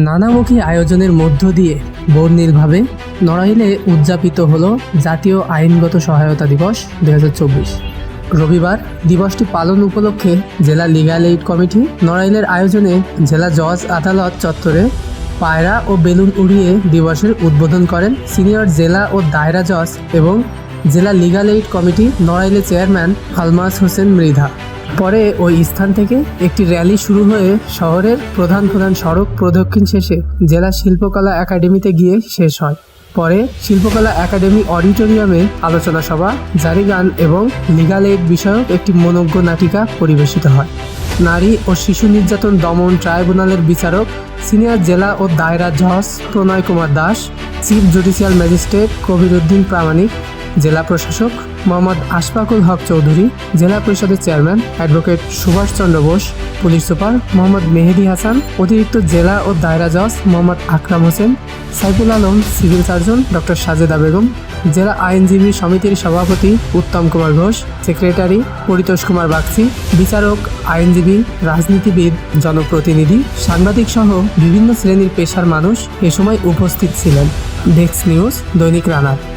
নানামুখী আয়োজনের মধ্য দিয়ে বর্ণিলভাবে নড়াইলে উদযাপিত হলো জাতীয় আইনগত সহায়তা দিবস 2024। রবিবার দিবসটি পালন উপলক্ষে জেলা লিগ্যাল এইড কমিটি নড়াইলের আয়োজনে জেলা জজ আদালত চত্বরে পায়রা ও বেলুন উড়িয়ে দিবসের উদ্বোধন করেন সিনিয়র জেলা ও দায়রা জজ এবং জেলা লিগ্যাল এইড কমিটি নড়াইলের চেয়ারম্যান আলমাস হোসেন মৃধা। পরে ওই স্থান থেকে একটি র্যালি শুরু হয়ে শহরের প্রধান সড়ক প্রদক্ষিণ শেষে জেলা শিল্পকলা একাডেমিতে গিয়ে শেষ হয়। পরে শিল্পকলা একাডেমি অডিটোরিয়ামে আলোচনা সভা, জারি গান এবং লিগ্যাল এইড বিষয়ক একটি মনোজ্ঞ নাটিকা পরিবেশিত হয়। নারী ও শিশু নির্যাতন দমন ট্রাইব্যুনালের বিচারক সিনিয়র জেলা ও দায়রা জজ Pranay Kumar Das, chief judicial magistrate Kabir Uddin Pramanik, জেলা প্রশাসক মোহাম্মদ আশফাকুল হক চৌধুরী, জেলা পরিষদের chairman advocate Subhash Chandra Bose, police super Mohammad Mehedi Hasan, অতিরিক্ত জেলা ও দায়রা জজ Mohammad Akram Hossain, Saiful Alam, civil surgeon doctor Sajeda Begum, জেলা আইনজীবী সমিতির সভাপতি উত্তম কুমার ঘোষ, সেক্রেটারি পরিতোষ কুমার বাগচি, বিচারক, আইনজীবী, রাজনীতিবিদ, জনপ্রতিনিধি, সাংবাদিক সহ বিভিন্ন শ্রেণীর পেশার মানুষ এ সময় উপস্থিত ছিলেন। ডেস্ক নিউজ, দৈনিক রানার।